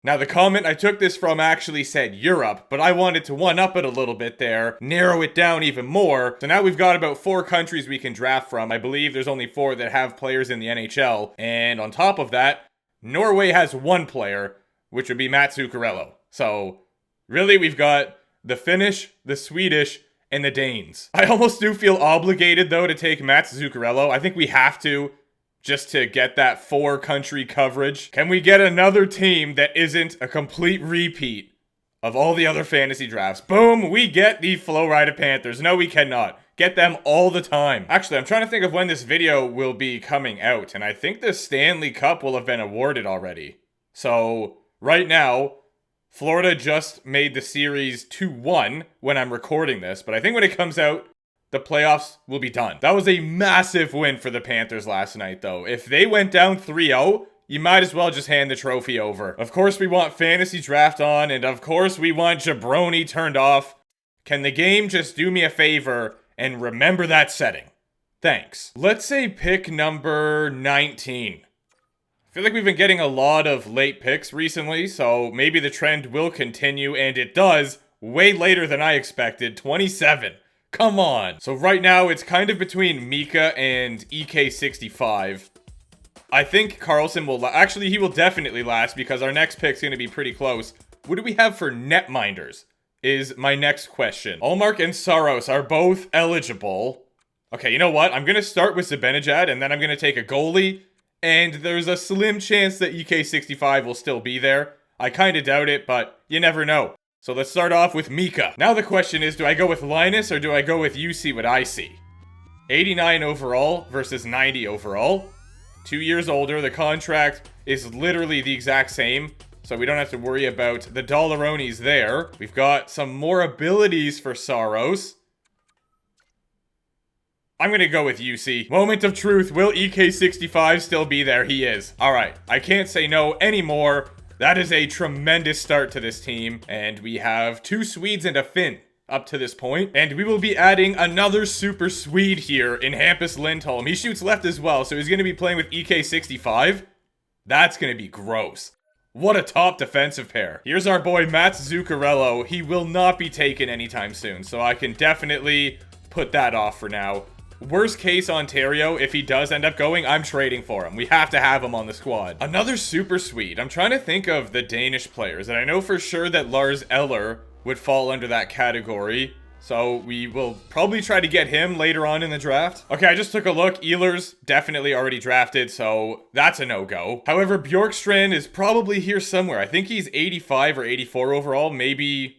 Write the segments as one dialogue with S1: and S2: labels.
S1: Now, the comment I took this from actually said Europe, but I wanted to one-up it a little bit there, narrow it down even more. So now we've got about 4 countries we can draft from. I believe there's only 4 that have players in the NHL. And on top of that, Norway has 1 player, which would be Matt Zuccarello. So really, we've got the Finnish, the Swedish, and the Danes. I almost do feel obligated, though, to take Matt Zuccarello. I think we have to, just to get that 4-country coverage. Can we get another team that isn't a complete repeat of all the other fantasy drafts? Boom, we get the Florida Panthers. No, we cannot. Get them all the time. Actually, I'm trying to think of when this video will be coming out, and I think the Stanley Cup will have been awarded already. So, right now, Florida just made the series 2-1 when I'm recording this, but I think when it comes out, the playoffs will be done. That was a massive win for the Panthers last night, though. If they went down 3-0, you might as well just hand the trophy over. Of course, we want fantasy draft on, and of course, we want jabroni turned off. Can the game just do me a favor and remember that setting? Thanks. Let's say pick number 19. I feel like we've been getting a lot of late picks recently, so maybe the trend will continue, and it does way later than I expected. 27. Come on. So right now, it's kind of between Mika and EK65. I think Carlson will... Actually, he will definitely last because our next pick's going to be pretty close. What do we have for netminders is my next question. Allmark and Saros are both eligible. Okay, you know what? I'm going to start with Zibanejad, and then I'm going to take a goalie. And there's a slim chance that EK65 will still be there. I kind of doubt it, but you never know. So let's start off with Mika. Now the question is, do I go with Linus or do I go with you see what I see? 89 overall versus 90 overall. 2 years older. The contract is literally the exact same, so we don't have to worry about the dollaronis there. We've got some more abilities for Saros. I'm gonna go with UC. Moment of truth. Will EK65 still be there? He is. Alright. I can't say no anymore. That is a tremendous start to this team. And we have 2 Swedes and a Finn up to this point. And we will be adding another super Swede here in Hampus Lindholm. He shoots left as well, so he's gonna be playing with EK65. That's gonna be gross. What a top defensive pair. Here's our boy Matt Zuccarello. He will not be taken anytime soon, so I can definitely put that off for now. Worst case Ontario, if he does end up going, I'm trading for him. We have to have him on the squad. Another super Swede. I'm trying to think of the Danish players, and I know for sure that Lars Eller would fall under that category. So we will probably try to get him later on in the draft. Okay, I just took a look. Ehlers definitely already drafted, so that's a no-go. However, Bjorkstrand is probably here somewhere. I think he's 85 or 84 overall, maybe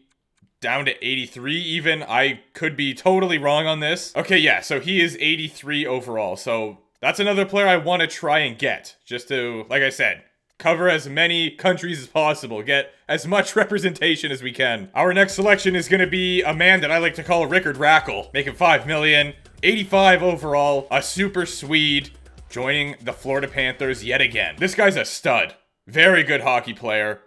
S1: down to 83 even. I could be totally wrong on this. Okay, yeah, so he is 83 overall. So that's another player I want to try and get. Just to, like I said, cover as many countries as possible. Get as much representation as we can. Our next selection is going to be a man that I like to call Rickard Rackle. Make him 5 million. 85 overall. A super Swede. Joining the Florida Panthers yet again. This guy's a stud. Very good hockey player.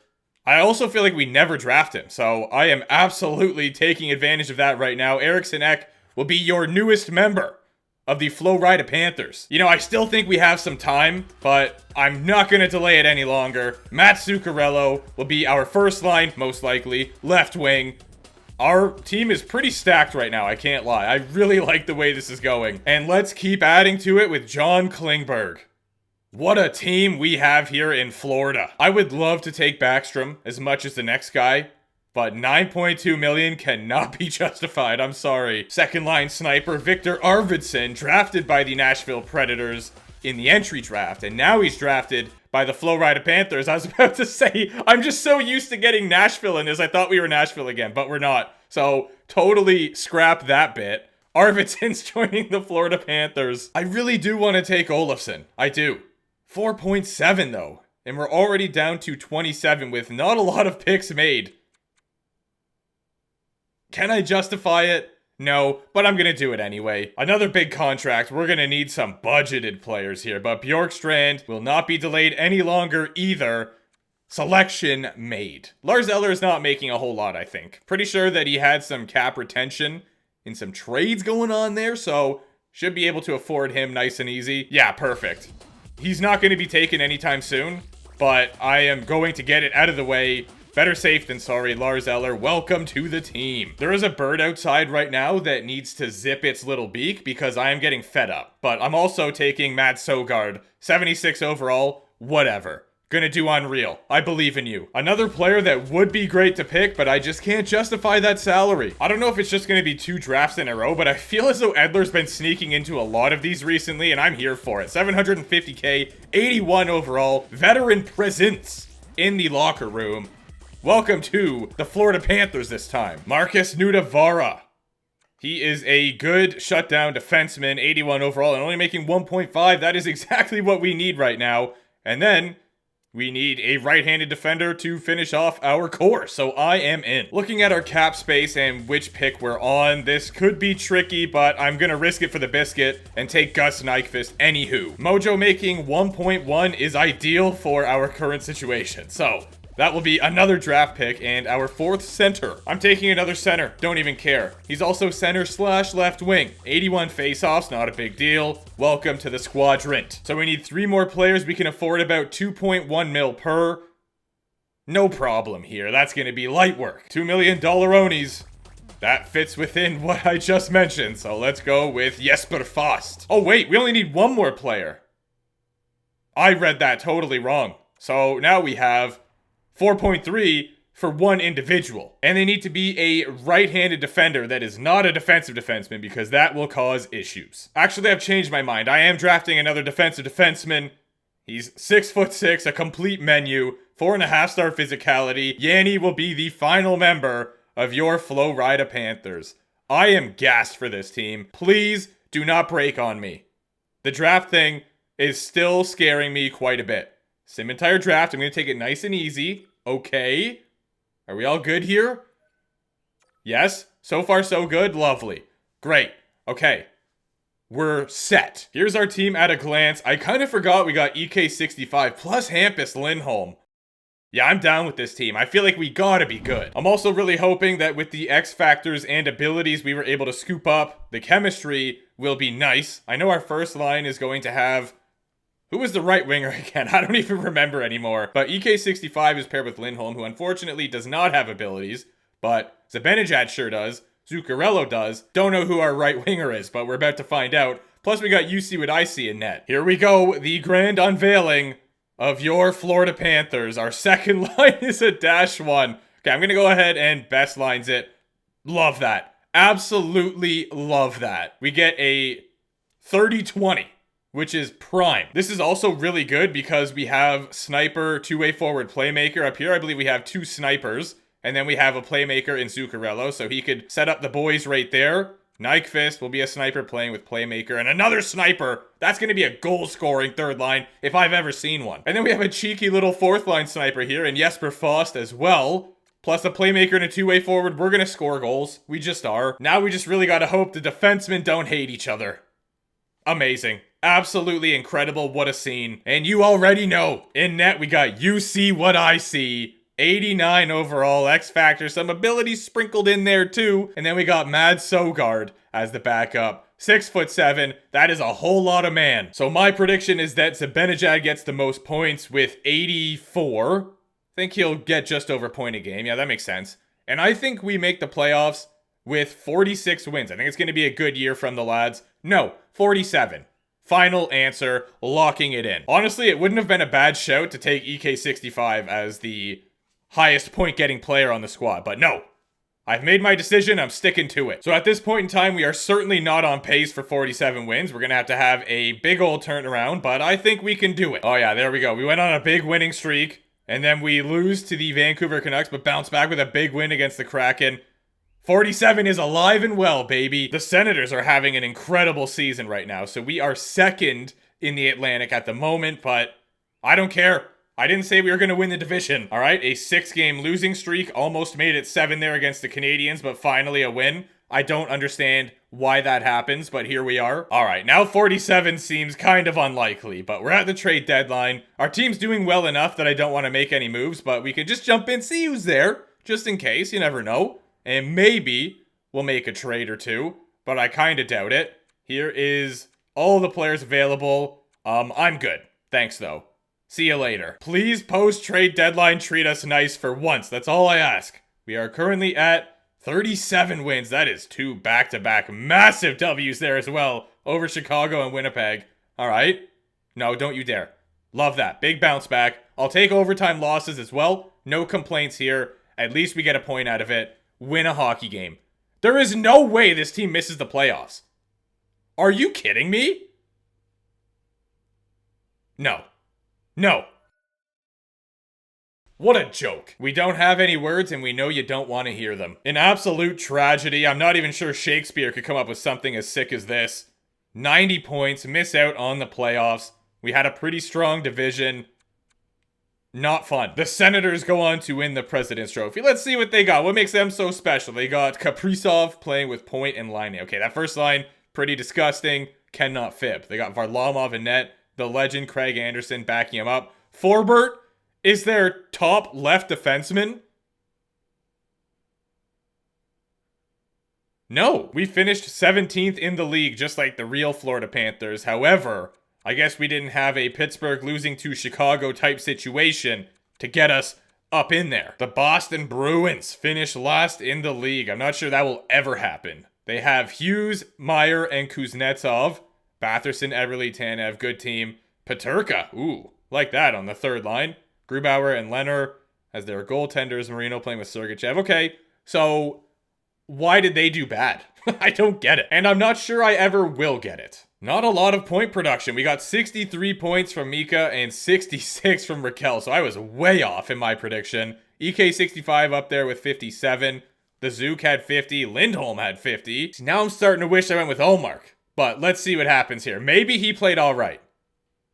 S1: I also feel like we never draft him, so I am absolutely taking advantage of that right now. Eriksson Ek will be your newest member of the Florida Panthers. You know, I still think we have some time, but I'm not going to delay it any longer. Matt Zuccarello will be our first line, most likely, left wing. Our team is pretty stacked right now, I can't lie. I really like the way this is going. And let's keep adding to it with John Klingberg. What a team we have here in Florida. I would love to take Backstrom as much as the next guy, but 9.2 million cannot be justified. I'm sorry. Second line sniper Victor Arvidsson, drafted by the Nashville Predators in the entry draft, and now he's drafted by the Florida Panthers. I was about to say, I'm just so used to getting Nashville in this. I thought we were Nashville again, but we're not. So totally scrap that bit. Arvidsson's joining the Florida Panthers. I really do want to take Olofsson. I do. 4.7 though, and we're already down to 27 with not a lot of picks made. Can I justify it? No, but I'm gonna do it anyway. Another big contract. We're gonna need some budgeted players here, but Bjorkstrand will not be delayed any longer either. Selection made. Lars Eller is not making a whole lot, I think. Pretty sure that he had some cap retention and some trades going on there, so should be able to afford him nice and easy. Yeah, perfect. He's not going to be taken anytime soon, but I am going to get it out of the way. Better safe than sorry, Lars Eller. Welcome to the team. There is a bird outside right now that needs to zip its little beak because I am getting fed up. But I'm also taking Matt Sogard, 76 overall, whatever. Gonna do unreal. I believe in you. Another player that would be great to pick, but I just can't justify that salary. I don't know if it's just gonna be 2 drafts in a row, but I feel as though Edler's been sneaking into a lot of these recently, and I'm here for it. 750k, 81 overall, veteran presence in the locker room. Welcome to the Florida Panthers this time. Marcus Nudavara. He is a good shutdown defenseman, 81 overall, and only making 1.5. That is exactly what we need right now. And then we need a right-handed defender to finish off our core, so I am in. Looking at our cap space and which pick we're on, this could be tricky, but I'm gonna risk it for the biscuit and take Gus Nyquist anywho. Mojo making 1.1 is ideal for our current situation, so that will be another draft pick and our 4th center. I'm taking another center. Don't even care. He's also center / left wing. 81 faceoffs, not a big deal. Welcome to the squadrant. So we need 3 more players. We can afford about 2.1 mil per. No problem here. That's going to be light work. $2 million Onis. That fits within what I just mentioned. So let's go with Jesper Fast. Oh wait, we only need 1 more player. I read that totally wrong. So now we have 4.3 for 1 individual. And they need to be a right-handed defender that is not a defensive defenseman because that will cause issues. Actually, I've changed my mind. I am drafting another defensive defenseman. He's 6'6", a complete menu, 4.5-star physicality. Yanni will be the final member of your Florida Panthers. I am gassed for this team. Please do not break on me. The draft thing is still scaring me quite a bit. Same entire draft. I'm going to take it nice and easy. Okay. Are we all good here? Yes. So far, so good. Lovely. Great. Okay. We're set. Here's our team at a glance. I kind of forgot we got EK65 plus Hampus Lindholm. Yeah, I'm down with this team. I feel like we gotta be good. I'm also really hoping that with the X factors and abilities we were able to scoop up, the chemistry will be nice. I know our first line is going to have... Who was the right winger again? I don't even remember anymore. But EK65 is paired with Lindholm, who unfortunately does not have abilities. But Zibanejad sure does. Zuccarello does. Don't know who our right winger is, but we're about to find out. Plus we got You See What I See in net. Here we go. The grand unveiling of your Florida Panthers. Our second line is a -1. Okay, I'm going to go ahead and best lines it. Love that. Absolutely love that. We get a 30-20. Which is prime. This is also really good because we have sniper, 2-way forward playmaker up here. I believe we have 2 snipers. And then we have a playmaker in Zuccarello, so he could set up the boys right there. Nyquist will be a sniper playing with playmaker. And another sniper. That's going to be a goal-scoring 3rd line if I've ever seen one. And then we have a cheeky little 4th line sniper here and Jesper Fast as well. Plus a playmaker and a 2-way forward. We're going to score goals. We just are. Now we just really got to hope the defensemen don't hate each other. Amazing. Absolutely incredible. What a scene. And you already know. In net, we got You See What I See. 89 overall. X Factor. Some abilities sprinkled in there too. And then we got Mad Sogard as the backup. 6'7". That is a whole lot of man. So my prediction is that Zibanejad gets the most points with 84. I think he'll get just over a point a game. Yeah, that makes sense. And I think we make the playoffs with 46 wins. I think it's going to be a good year from the lads. No, 47. Final answer, locking it in. Honestly, it wouldn't have been a bad shout to take EK65 as the highest point-getting player on the squad, but no. I've made my decision, I'm sticking to it. So at this point in time, we are certainly not on pace for 47 wins. We're going to have a big old turnaround, but I think we can do it. Oh yeah, there we go. We went on a big winning streak, and then we lose to the Vancouver Canucks, but bounce back with a big win against the Kraken. 47 is alive and well, baby. The Senators are having an incredible season right now, so we are 2nd in the Atlantic at the moment, but I don't care. I didn't say we were going to win the division. All right, a 6-game losing streak. Almost made it 7 there against the Canadiens, but finally a win. I don't understand why that happens, but here we are. All right, now 47 seems kind of unlikely, but we're at the trade deadline. Our team's doing well enough that I don't want to make any moves, but we can just jump in, see who's there, just in case. You never know. And maybe we'll make a trade or 2, but I kind of doubt it. Here is all the players available. I'm good. Thanks, though. See you later. Please post-trade deadline treat us nice for once. That's all I ask. We are currently at 37 wins. That is 2 back-to-back massive W's there as well over Chicago and Winnipeg. All right. No, don't you dare. Love that. Big bounce back. I'll take overtime losses as well. No complaints here. At least we get a point out of it. Win a hockey game. There is no way this team misses the playoffs. Are you kidding me? No. No. What a joke. We don't have any words and we know you don't want to hear them. An absolute tragedy. I'm not even sure Shakespeare could come up with something as sick as this. 90 points, miss out on the playoffs. We had a pretty strong division. Not fun. The Senators go on to win the President's Trophy. Let's see what they got. What makes them so special? They got Kaprizov playing with Point and Line. Okay, that first line, pretty disgusting. Cannot fib. They got Varlamov in net. The legend Craig Anderson backing him up. Forbert is their top left defenseman. No, we finished 17th in the league, just like the real Florida Panthers. However, I guess we didn't have a Pittsburgh losing to Chicago type situation to get us up in there. The Boston Bruins finish last in the league. I'm not sure that will ever happen. They have Hughes, Meyer, and Kuznetsov. Batherson, Everly, Tanev, good team. Peterka, ooh, like that on the third line. Grubauer and Leonard as their goaltenders. Marino playing with Sergachev. Okay, so why did they do bad? I don't get it. And I'm not sure I ever will get it. Not a lot of point production. We got 63 points from Mika and 66 from Raquel, so I was way off in my prediction. EK65 up there with 57. The Zook had 50. Lindholm had 50. Now I'm starting to wish I went with Olmark. But let's see what happens here. Maybe he played all right.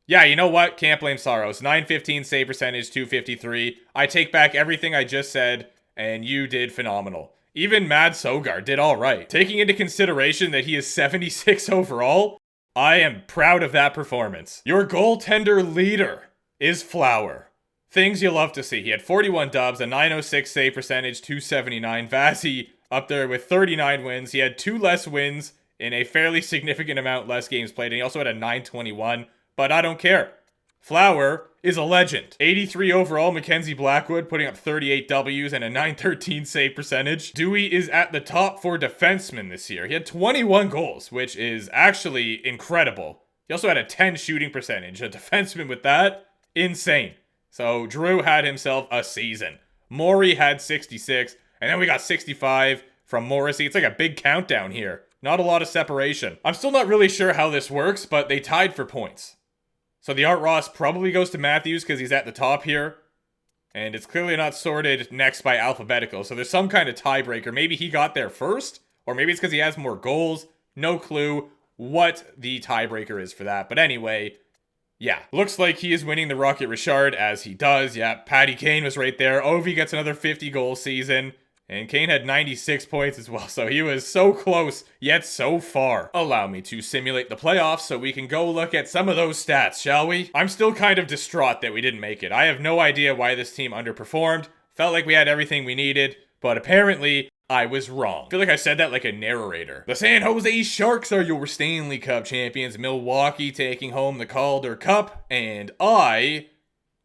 S1: Yeah, you know what? Can't blame Saros. 915 save percentage, 253. I take back everything I just said, and you did phenomenal. Even Mad Sogar did all right. Taking into consideration that he is 76 overall, I am proud of that performance. Your goaltender leader is Flower. Things you love to see. He had 41 dubs, a 906 save percentage, 279. Vazzy up there with 39 wins. He had 2 less wins in a fairly significant amount less games played, and he also had a 921, but I don't care. Flower is a legend. 83 overall, Mackenzie Blackwood putting up 38 Ws and a 913 save percentage. Dewey is at the top for defensemen this year. He had 21 goals, which is actually incredible. He also had a 10 shooting percentage. A defenseman with that, insane. So Drew had himself a season. Maury had 66, and then we got 65 from Morrissey. It's like a big countdown here. Not a lot of separation. I'm still not really sure how this works, but they tied for points. So the Art Ross probably goes to Matthews because he's at the top here. And it's clearly not sorted next by alphabetical. So there's some kind of tiebreaker. Maybe he got there first, or maybe it's because he has more goals. No clue what the tiebreaker is for that. But anyway, yeah. Looks like he is winning the Rocket Richard as he does. Yeah, Patty Kane was right there. Ovi gets another 50-goal season. And Kane had 96 points as well, so he was so close, yet so far. Allow me to simulate the playoffs so we can go look at some of those stats, shall we? I'm still kind of distraught that we didn't make it. I have no idea why this team underperformed. Felt like we had everything we needed, but apparently I was wrong. I feel like I said that like a narrator. The San Jose Sharks are your Stanley Cup champions. Milwaukee taking home the Calder Cup, and I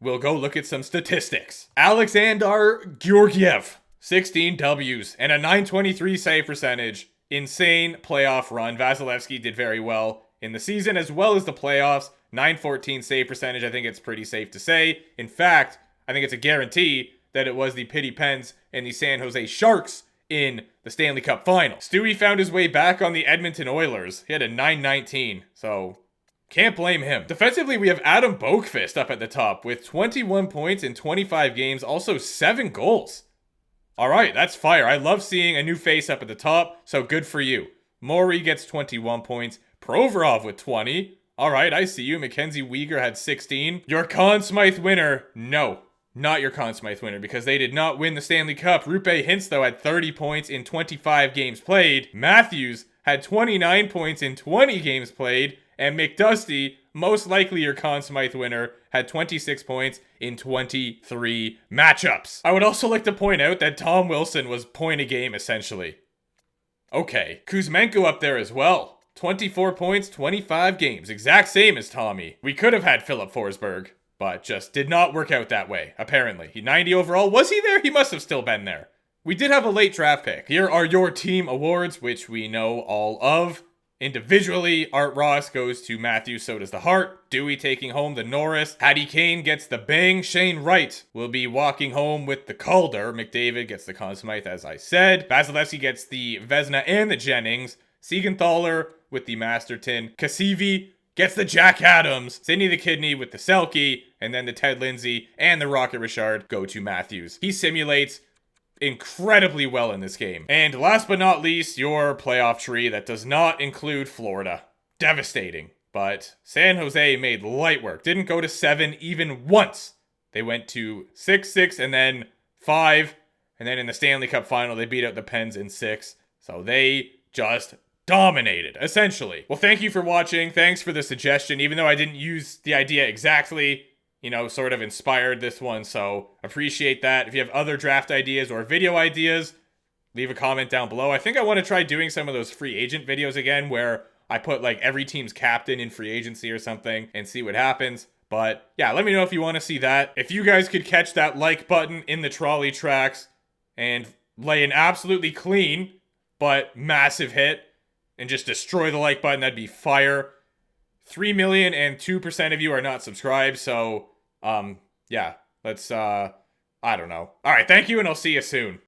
S1: will go look at some statistics. Alexander Georgiev. 16 W's and a 923 save percentage. Insane playoff run. Vasilevsky did very well in the season as well as the playoffs. 914 save percentage. I think it's pretty safe to say. In fact, I think it's a guarantee that it was the Pity Pens and the San Jose Sharks in the Stanley Cup final. Stewie found his way back on the Edmonton Oilers. He had a 919, so can't blame him. Defensively, we have Adam Boakfist up at the top with 21 points in 25 games, also 7 goals. All right, that's fire. I love seeing a new face up at the top, so good for you. Maury gets 21 points. Provorov with 20. All right, I see you. Mackenzie Weegar had 16. Your Conn Smythe winner. No, not your Conn Smythe winner because they did not win the Stanley Cup. Rupe Hintz, though, had 30 points in 25 games played. Matthews had 29 points in 20 games played. And McDusty, most likely your Conn Smythe winner, had 26 points in 23 matchups. I would also like to point out that Tom Wilson was point a game, essentially. Okay, Kuzmenko up there as well. 24 points, 25 games. Exact same as Tommy. We could have had Philip Forsberg. but just did not work out that way, apparently. 90 overall. Was he there? He must have still been there. We did have a late draft pick. Here are your team awards, which we know all of. Individually, Art Ross goes to Matthew, so does the Hart. Dewey taking home the Norris. Hattie Kane gets the Bang. Shane Wright will be walking home with the Calder. McDavid gets the Conn Smythe, as I said. Vasilevsky gets the Vezina and the Jennings. Siegenthaler with the Masterton. Kasivi gets the Jack Adams. Sidney the Kidney with the Selke. And then the Ted Lindsay and the Rocket Richard go to Matthews. He simulates incredibly well in this game. And last but not least, your playoff tree that does not include Florida. Devastating. But San Jose made light work. Didn't go to 7 even once. They went to 6-6 and then 5. And then in the Stanley Cup final, they beat out the Pens in 6. So they just dominated, essentially. Well, thank you for watching. Thanks for the suggestion. Even though I didn't use the idea exactly, you know, sort of inspired this one, so appreciate that. If you have other draft ideas or video ideas, leave a comment down below. I think I want to try doing some of those free agent videos again, where I put like every team's captain in free agency or something and see what happens. But yeah, let me know if you want to see that. If you guys could catch that like button in the trolley tracks and lay an absolutely clean but massive hit and just destroy the like button, that'd be fire. 3 million and 2% of you are not subscribed, so yeah, let's, I don't know. All right, thank you, and I'll see you soon.